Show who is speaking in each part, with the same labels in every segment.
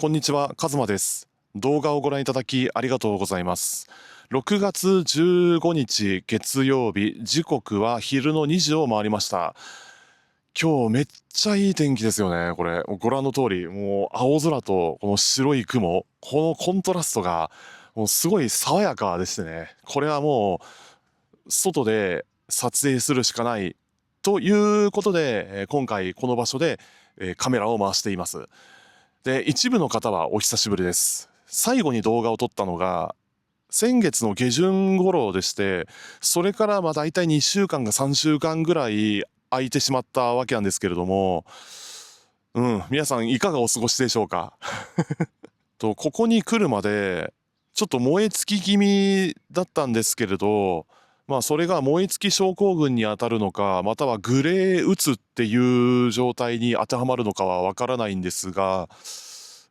Speaker 1: こんにちは、カズマです。動画をご覧いただきありがとうございます。6月15日月曜日、時刻は昼の2時を回りました。今日めっちゃいい天気ですよね、これ。ご覧の通り、もう青空とこの白い雲、このコントラストがもうすごい爽やかでしてね。これはもう外で撮影するしかないということで、今回この場所でカメラを回しています。で、一部の方はお久しぶりです。最後に動画を撮ったのが先月の下旬頃でして、それからだいたい2週間か3週間ぐらい空いてしまったわけなんですけれども、皆さんいかがお過ごしでしょうか。ここに来るまでちょっと燃え尽き気味だったんですけれど、それが燃え尽き症候群に当たるのか、またはグレーうつっていう状態に当てはまるのかはわからないんですが、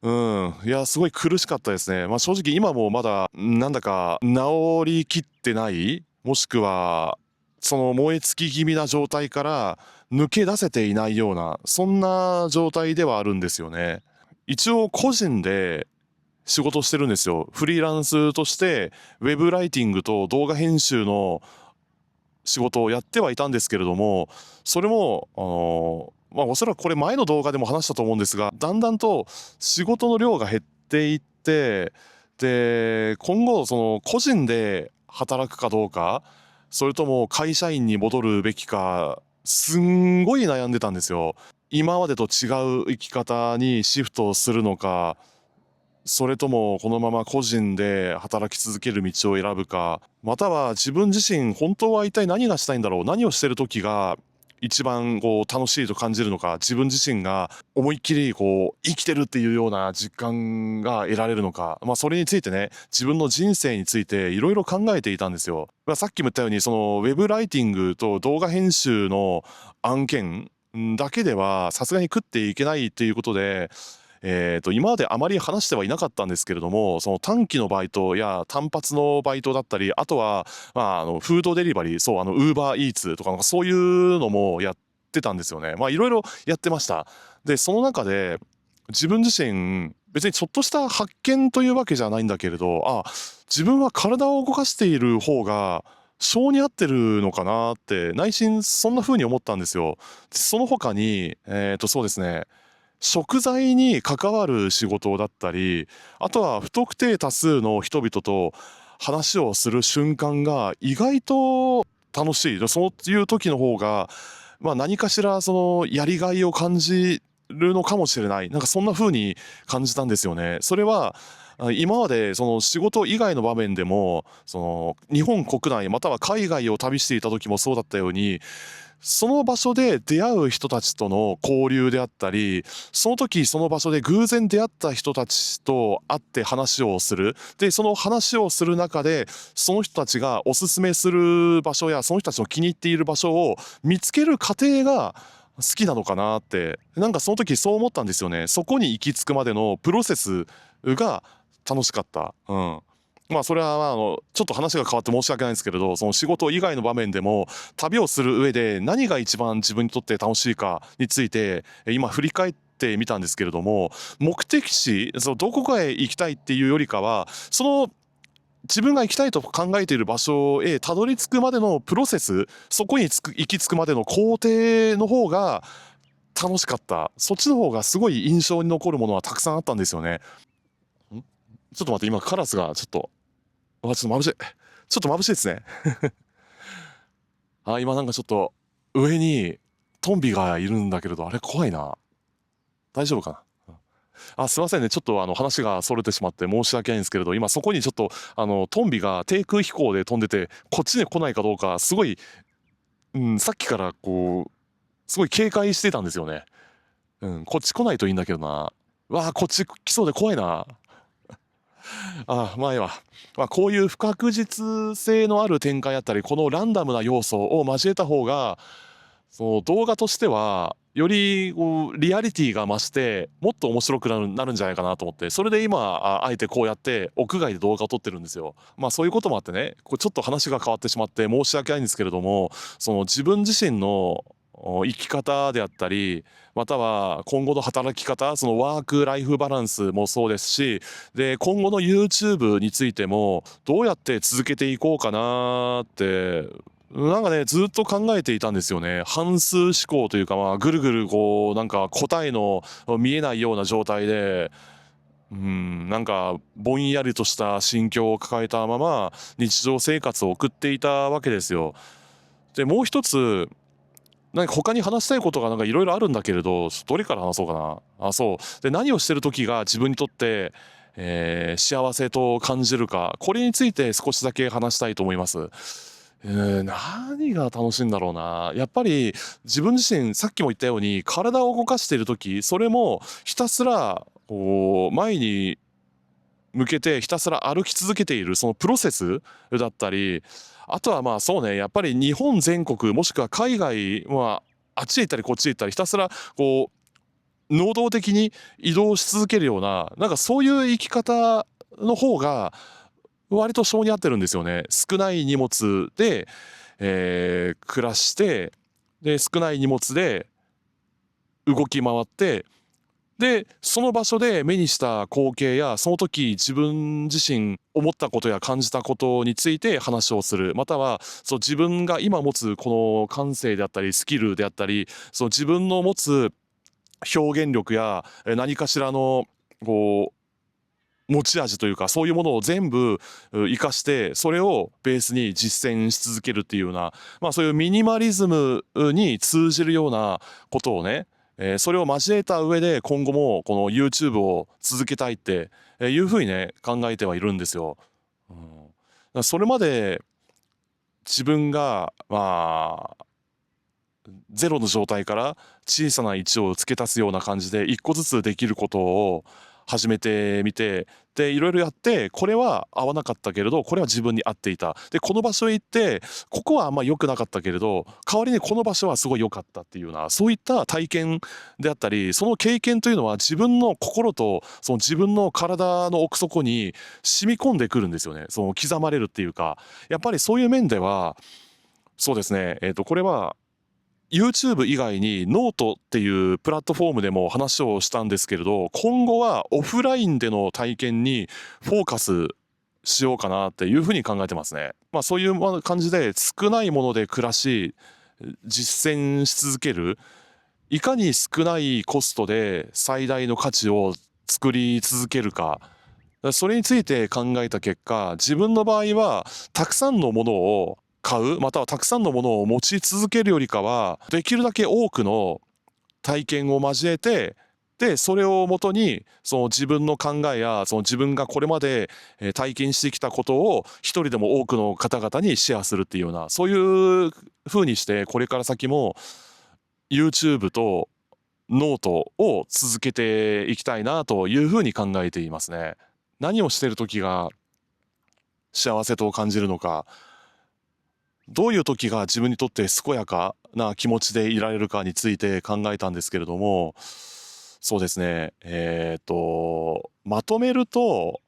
Speaker 1: いや、すごい苦しかったですね。正直今もまだ、なんだか治りきってない、もしくは、その燃え尽き気味な状態から抜け出せていないような、そんな状態ではあるんですよね。一応個人で仕事してるんですよ。フリーランスとして、ウェブライティングと動画編集の仕事をやってはいたんですけれども、それも、おそらくこれ前の動画でも話したと思うんですが、だんだんと仕事の量が減っていって、で、今後その個人で働くかどうか、それとも会社員に戻るべきか、すんごい悩んでたんですよ。今までと違う生き方にシフトするのか、それともこのまま個人で働き続ける道を選ぶか、または自分自身本当は一体何がしたいんだろう、何をしてる時が一番楽しいと感じるのか、自分自身が思いっきり生きてるっていうような実感が得られるのか、それについてね、自分の人生についていろいろ考えていたんですよ。さっきも言ったように、そのウェブライティングと動画編集の案件だけではさすがに食っていけないっていうことで、今まであまり話してはいなかったんですけれども、その短期のバイトや単発のバイトだったり、あとは、フードデリバリー、そう、ウーバーイーツとか、そういうのもやってたんですよね。いろいろやってました。で、その中で、自分自身、別にちょっとした発見というわけじゃないんだけれど、自分は体を動かしている方が、性に合ってるのかなって内心そんな風に思ったんですよ。その他に、そうですね、食材に関わる仕事だったり、あとは不特定多数の人々と話をする瞬間が意外と楽しい。そういう時の方が、何かしらそのやりがいを感じるのかもしれない。なんかそんな風に感じたんですよね。それは、今までその仕事以外の場面でも、その日本国内または海外を旅していた時もそうだったように、その場所で出会う人たちとの交流であったり、その時その場所で偶然出会った人たちと会って話をする。で、その話をする中で、その人たちがおすすめする場所や、その人たちの気に入っている場所を見つける過程が好きなのかなって、なんかその時そう思ったんですよね。そこに行き着くまでのプロセスが楽しかった。それはちょっと話が変わって申し訳ないんですけれど、その仕事以外の場面でも旅をする上で何が一番自分にとって楽しいかについて今振り返ってみたんですけれども、目的地、そのどこかへ行きたいっていうよりかは、その自分が行きたいと考えている場所へたどり着くまでのプロセス、そこに行き着くまでの工程の方が楽しかった。そっちの方がすごい印象に残るものはたくさんあったんですよね。ちょっと待って、今カラスがちょっと、ちょっと眩しい。ちょっと眩しいですね。今なんかちょっと上にトンビがいるんだけれど、あれ怖いな。大丈夫かな。すいませんね。ちょっと話が逸れてしまって申し訳ないんですけれど、今そこにちょっとトンビが低空飛行で飛んでて、こっちに来ないかどうか、すごい、さっきからすごい警戒してたんですよね。こっち来ないといいんだけどな。こっち来そうで怖いな。いいわ。こういう不確実性のある展開だったり、このランダムな要素を交えた方が、その動画としては、よりリアリティが増して、もっと面白くなるんじゃないかなと思って、それで今、あえてこうやって屋外で動画を撮ってるんですよ。そういうこともあってね、ちょっと話が変わってしまって申し訳ないんですけれども、その自分自身の生き方であったり、または今後の働き方、そのワークライフバランスもそうですし、で今後の YouTube についてもどうやって続けていこうかなってなんかねずっと考えていたんですよね。半数思考というか、ぐるぐるこうなんか答えの見えないような状態で、なんかぼんやりとした心境を抱えたまま日常生活を送っていたわけですよ。でもう一つなんか他に話したいことがなんかいろいろあるんだけれど、どれから話そうかな。そうで、何をしてる時が自分にとって、幸せと感じるか、これについて少しだけ話したいと思います。何が楽しいんだろうな。やっぱり自分自身さっきも言ったように体を動かしている時、それもひたすらこう前に向けてひたすら歩き続けているそのプロセスだったり、あとはそうね、やっぱり日本全国もしくは海外、あっちへ行ったりこっちへ行ったりひたすらこう能動的に移動し続けるような、なんかそういう生き方の方が割と性に合ってるんですよね。少ない荷物で、暮らして、で少ない荷物で動き回って、でその場所で目にした光景やその時自分自身思ったことや感じたことについて話をする、またはそう自分が今持つこの感性であったりスキルであったり、その自分の持つ表現力や何かしらのこう持ち味というか、そういうものを全部活かしてそれをベースに実践し続けるっていうような、そういうミニマリズムに通じるようなことをね、それを交えた上で今後もこの YouTube を続けたいっていうふうにね考えてはいるんですよ。だからそれまで自分がゼロの状態から小さな1を付け足すような感じで1個ずつできることを始めてみて、でいろいろやって、これは合わなかったけれどこれは自分に合っていた、でこの場所へ行ってここはあんま良くなかったけれど代わりにこの場所はすごい良かったっていうような、そういった体験であったり、その経験というのは自分の心とその自分の体の奥底に染み込んでくるんですよね。その刻まれるっていうか、やっぱりそういう面ではそうですね、これはYouTube 以外にノートっていうプラットフォームでも話をしたんですけれど、今後はオフラインでの体験にフォーカスしようかなっていうふうに考えてますね。そういう感じで少ないもので暮らし実践し続ける、いかに少ないコストで最大の価値を作り続けるか、それについて考えた結果、自分の場合はたくさんのものを買う、またはたくさんのものを持ち続けるよりかはできるだけ多くの体験を交えて、でそれをもとにその自分の考えやその自分がこれまで体験してきたことを一人でも多くの方々にシェアするっていうような、そういう風にしてこれから先も YouTube とノートを続けていきたいなというふうに考えていますね。何をしている時が幸せと感じるのか、どういう時が自分にとって健やかな気持ちでいられるかについて考えたんですけれども、そうですね、まとめると、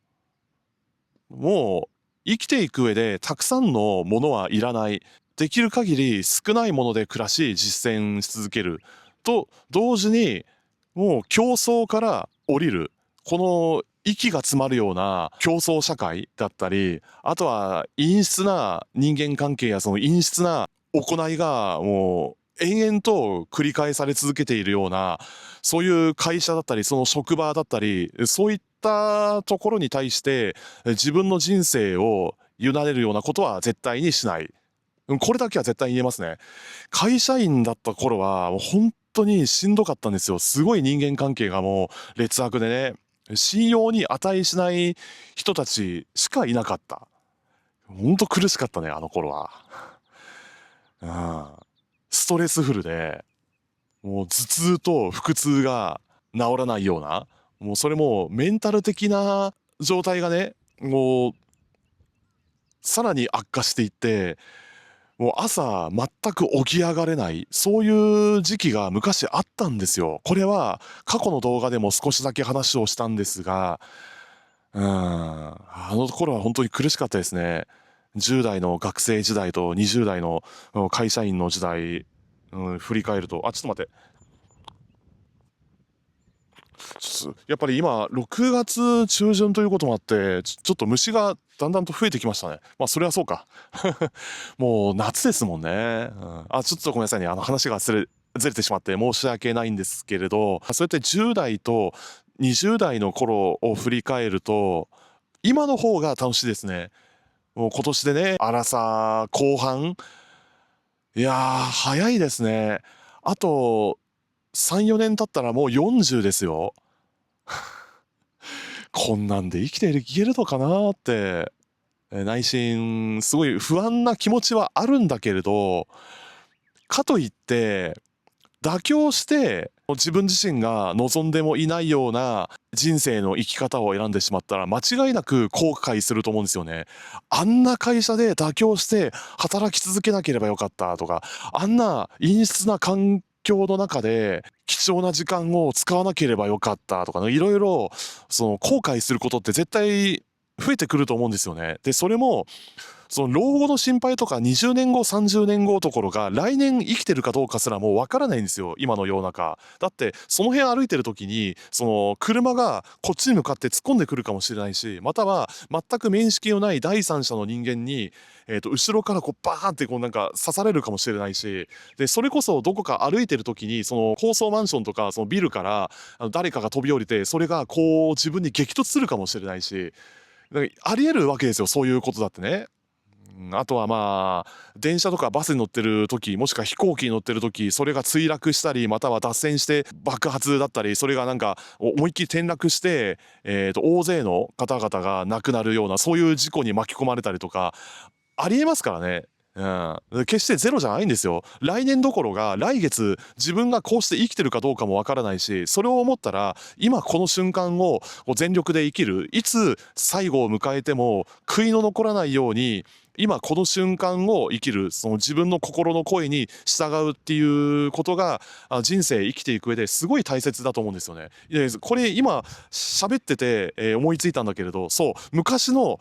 Speaker 1: もう生きていく上でたくさんのものはいらない。できる限り少ないもので暮らし実践し続けると同時に、もう競争から降りる。この息が詰まるような競争社会だったり、あとは陰湿な人間関係やその陰湿な行いがもう延々と繰り返され続けているような、そういう会社だったりその職場だったり、そういったところに対して自分の人生を委ねるようなことは絶対にしない。これだけは絶対に言えますね。会社員だった頃はもう本当にしんどかったんですよ。すごい人間関係がもう劣悪でね、信用に値しない人たちしかいなかった。本当苦しかったね、あの頃は。うん。ストレスフルで、もう頭痛と腹痛が治らないような、もうそれもメンタル的な状態がね、もうさらに悪化していって、もう朝全く起き上がれない、そういう時期が昔あったんですよ。これは過去の動画でも少しだけ話をしたんですが、あの頃は本当に苦しかったですね。10代の学生時代と20代の会社員の時代、振り返ると。ちょっと待って。やっぱり今、6月中旬ということもあって、ちょっと虫がだんだんと増えてきましたね。それはそうか。もう夏ですもんね。ちょっとごめんなさいね。話がずれてしまって申し訳ないんですけれど、そうやって10代と20代の頃を振り返ると、今の方が楽しいですね。もう今年でね、アラサー後半。いやー、早いですね。あと、3、4年経ったらもう40ですよ。こんなんで生きていけるのかなって、内心すごい不安な気持ちはあるんだけれど、かといって妥協して自分自身が望んでもいないような人生の生き方を選んでしまったら間違いなく後悔すると思うんですよね。あんな会社で妥協して働き続けなければよかったとか、あんな陰湿な環境の中で貴重な時間を使わなければよかったとかね、いろいろその後悔することって絶対増えてくると思うんですよね。で、それもその老後の心配とか20年後30年後ところが来年生きてるかどうかすらもうわからないんですよ、今の世の中。だってその辺歩いてる時にその車がこっちに向かって突っ込んでくるかもしれないし、または全く面識のない第三者の人間に、後ろからこうバーンってこうなんか刺されるかもしれないし、でそれこそどこか歩いてる時にその高層マンションとかそのビルから誰かが飛び降りてそれがこう自分に激突するかもしれないし、だからありえるわけですよ、そういうことだってね。あとは電車とかバスに乗ってる時、もしくは飛行機に乗ってる時、それが墜落したりまたは脱線して爆発だったり、それがなんか思いっきり転落して、大勢の方々が亡くなるようなそういう事故に巻き込まれたりとかありえますからね。決してゼロじゃないんですよ。来年どころが来月自分がこうして生きてるかどうかもわからないし、それを思ったら今この瞬間を全力で生きる、いつ最後を迎えても悔いの残らないように今この瞬間を生きる、その自分の心の声に従うっていうことが人生生きていく上ですごい大切だと思うんですよね。これ今喋ってて、思いついたんだけれど、そう昔の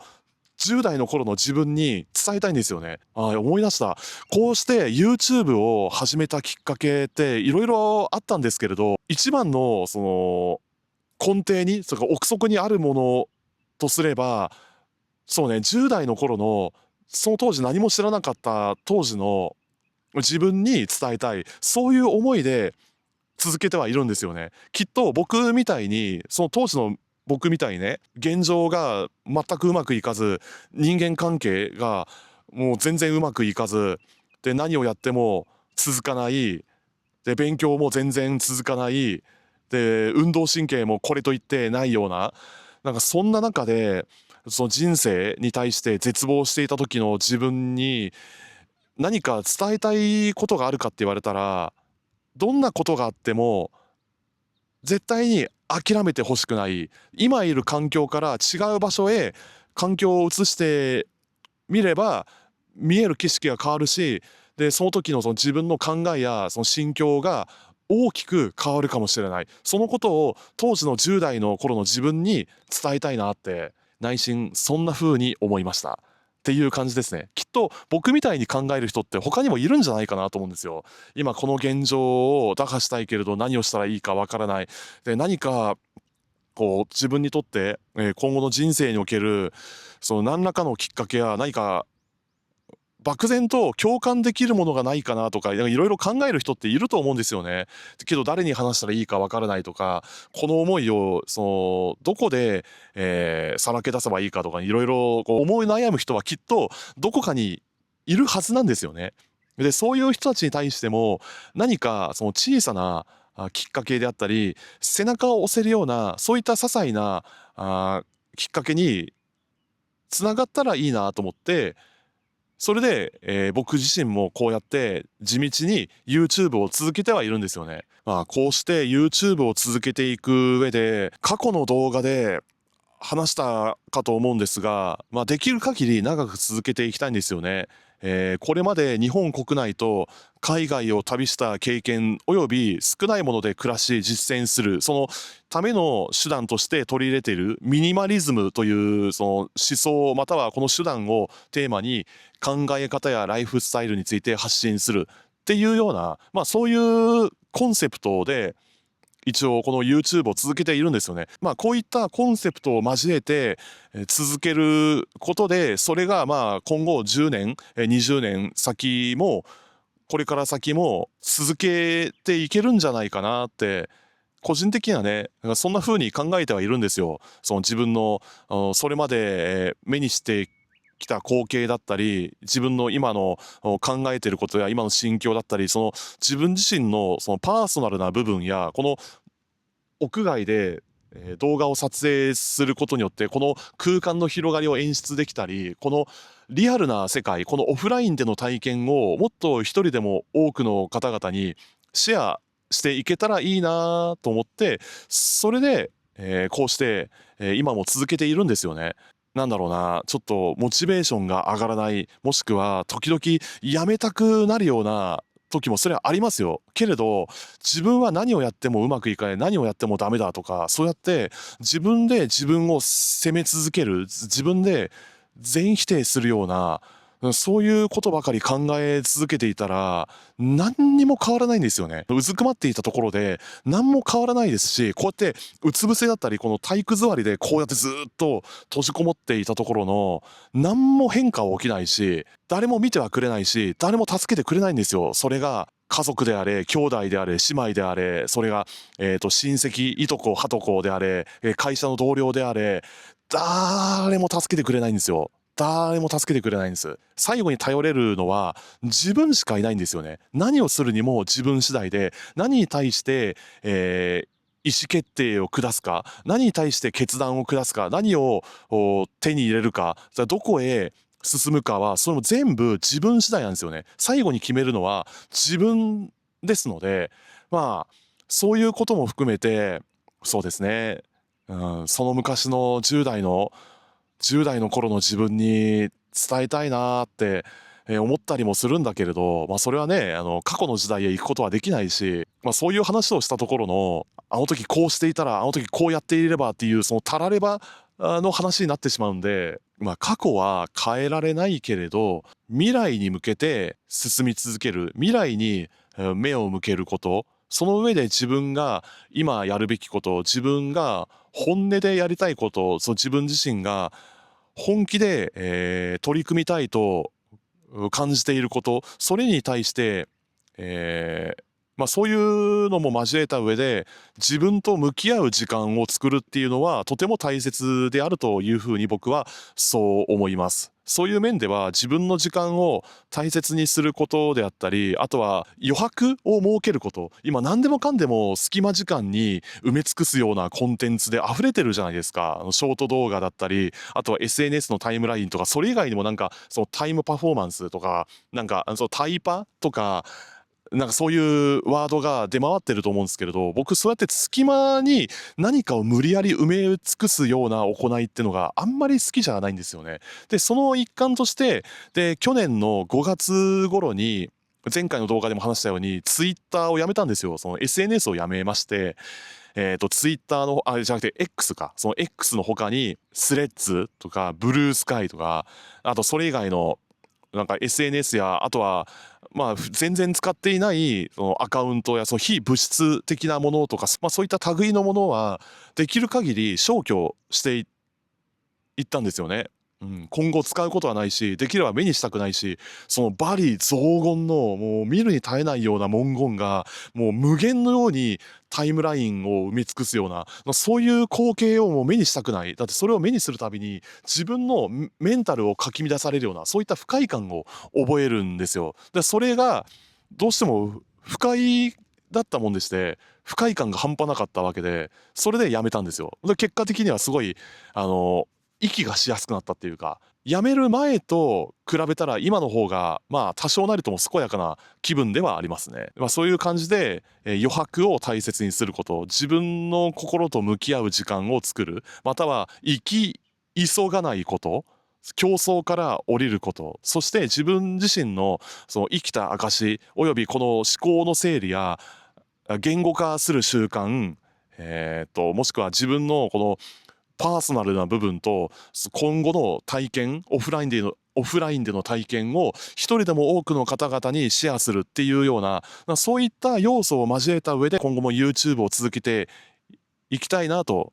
Speaker 1: 10代の頃の自分に伝えたいんですよね。思い出した。こうして YouTube を始めたきっかけっていろいろあったんですけれど、一番のその根底に、それから奥底にあるものとすれば、そうね、10代の頃のその当時何も知らなかった当時の自分に伝えたい、そういう思いで続けてはいるんですよね。きっと僕みたいに、その当時の僕みたいにね、現状が全くうまくいかず、人間関係がもう全然うまくいかず、で何をやっても続かない、で勉強も全然続かない、で運動神経もこれといってないような、なんかそんな中でその人生に対して絶望していた時の自分に何か伝えたいことがあるかって言われたら、どんなことがあっても絶対に諦めてほしくない。今いる環境から違う場所へ環境を移してみれば見える景色が変わるし、でその時のその自分の考えやその心境が大きく変わるかもしれない。そのことを当時の10代の頃の自分に伝えたいなって内心そんな風に思いました。っていう感じですね。きっと僕みたいに考える人って他にもいるんじゃないかなと思うんですよ。今この現状を打破したいけれど何をしたらいいかわからない。で何かこう自分にとって、今後の人生におけるその何らかのきっかけや何か漠然と共感できるものがないかなとか、いろいろ考える人っていると思うんですよね。けど誰に話したらいいかわからないとか、この思いをそのどこで、さらけ出せばいいかとか、いろいろこう思い悩む人はきっとどこかにいるはずなんですよね。で、そういう人たちに対しても何かその小さなきっかけであったり、背中を押せるようなそういった些細なきっかけにつながったらいいなと思って、それで、僕自身もこうやって地道に YouTube を続けてはいるんですよね。こうして YouTube を続けていく上で過去の動画で話したかと思うんですが、できる限り長く続けていきたいんですよね。これまで日本国内と海外を旅した経験および少ないもので暮らし実践するそのための手段として取り入れているミニマリズムというその思想またはこの手段をテーマに考え方やライフスタイルについて発信するっていうような、そういうコンセプトで一応この YouTube を続けているんですよね。こういったコンセプトを交えて続けることで、それが今後10年20年先もこれから先も続けていけるんじゃないかなって個人的にはね、そんな風に考えてはいるんですよ。その自分のそれまで目にしてきた光景だったり、自分の今の考えてることや今の心境だったり、その自分自身のそのパーソナルな部分や、この屋外で動画を撮影することによってこの空間の広がりを演出できたり、このリアルな世界、このオフラインでの体験をもっと一人でも多くの方々にシェアしていけたらいいなと思って、それでこうして今も続けているんですよね。なんだろうな、ちょっとモチベーションが上がらない、もしくは時々やめたくなるような時もそれはありますよ。けれど、自分は何をやってもうまくいかない、何をやってもダメだとか、そうやって自分で自分を責め続ける、自分で全否定するような、そういうことばかり考え続けていたら、何にも変わらないんですよね。うずくまっていたところで、何も変わらないですし、こうやってうつ伏せだったり、この体育座りでこうやってずっと閉じこもっていたところの、何も変化は起きないし、誰も見てはくれないし、誰も助けてくれないんですよ。それが家族であれ、兄弟であれ、姉妹であれ、それが、親戚、いとこ、はとこであれ、会社の同僚であれ、誰も助けてくれないんですよ。誰も助けてくれないんです。最後に頼れるのは自分しかいないんですよね。何をするにも自分次第で、何に対して、意思決定を下すか、何に対して決断を下すか、何を手に入れるか、どこへ進むかは、それも全部自分次第なんですよね。最後に決めるのは自分ですので、そういうことも含めて、そうですね、その昔の10代の頃の自分に伝えたいなーって、思ったりもするんだけれど、それはね、過去の時代へ行くことはできないし、そういう話をしたところの、あの時こうしていたら、あの時こうやっていればっていう、そのたらればの話になってしまうんで、過去は変えられないけれど、未来に向けて進み続ける、未来に目を向けること、その上で自分が今やるべきこと、自分が本音でやりたいこと、そう自分自身が本気で、取り組みたいと感じていること、それに対して、そういうのも交えた上で自分と向き合う時間を作るっていうのはとても大切であるというふうに僕はそう思います。そういう面では自分の時間を大切にすることであったり、あとは余白を設けること。今何でもかんでも隙間時間に埋め尽くすようなコンテンツで溢れてるじゃないですか。ショート動画だったり、あとは SNS のタイムラインとか、それ以外にもそのタイムパフォーマンスとか、そのタイパとか、そういうワードが出回ってると思うんですけれど、僕そうやって隙間に何かを無理やり埋め尽くすような行いってのがあんまり好きじゃないんですよね。で、その一環として、で、去年の5月頃に、前回の動画でも話したように、ツイッターをやめたんですよ。その SNS をやめまして、ツイッターの、じゃなくて X か。その X の他に、スレッズとか、ブルースカイとか、あとそれ以外の、SNS や、あとは、全然使っていないそのアカウントやその非物質的なものとか、そういった類のものはできる限り消去していったんですよね。今後使うことはないし、できれば目にしたくないし、その罵詈雑言のもう見るに耐えないような文言がもう無限のようにタイムラインを埋め尽くすような、そういう光景をもう目にしたくない。だってそれを目にするたびに自分のメンタルをかき乱されるような、そういった不快感を覚えるんですよ。で、それがどうしても不快だったもんでして、不快感が半端なかったわけで、それでやめたんですよ。で、結果的にはすごい息がしやすくなったっていうか、辞める前と比べたら今の方が多少なりとも健やかな気分ではありますね。そういう感じで、余白を大切にすること、自分の心と向き合う時間を作る、または生き急がないこと、競争から降りること、そして自分自身のその生きた証およびこの思考の整理や言語化する習慣、もしくは自分のこのパーソナルな部分と今後の体験、オフラインでの体験を一人でも多くの方々にシェアするっていうような、そういった要素を交えた上で今後も YouTube を続けていきたいなと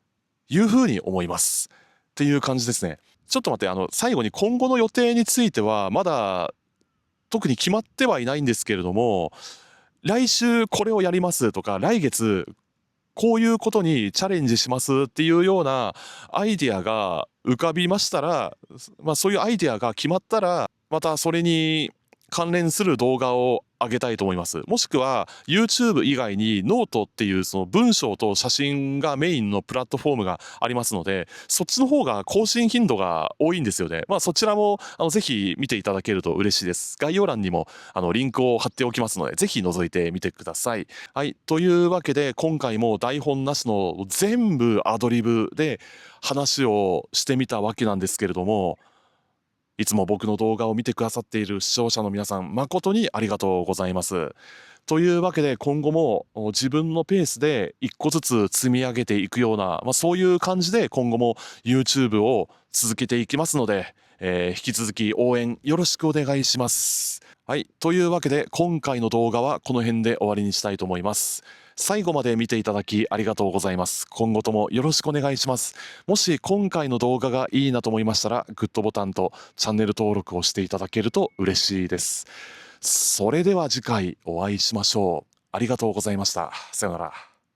Speaker 1: いうふうに思いますっていう感じですね。ちょっと待って、最後に今後の予定についてはまだ特に決まってはいないんですけれども、来週これをやりますとか、来月こういうことにチャレンジしますっていうようなアイデアが浮かびましたら、そういうアイデアが決まったら、またそれに関連する動画を上げたいと思います。もしくは YouTube 以外にノートっていうその文章と写真がメインのプラットフォームがありますので、そっちの方が更新頻度が多いんですよね。そちらもぜひ見ていただけると嬉しいです。概要欄にもリンクを貼っておきますので、ぜひ覗いてみてください。はい、というわけで今回も台本なしの全部アドリブで話をしてみたわけなんですけれども、いつも僕の動画を見てくださっている視聴者の皆さん、誠にありがとうございます。というわけで今後も自分のペースで一個ずつ積み上げていくような、そういう感じで今後も YouTube を続けていきますので、引き続き応援よろしくお願いします。はい、というわけで今回の動画はこの辺で終わりにしたいと思います。最後まで見ていただきありがとうございます。今後ともよろしくお願いします。もし今回の動画がいいなと思いましたら、グッドボタンとチャンネル登録をしていただけると嬉しいです。それでは次回お会いしましょう。ありがとうございました。さようなら。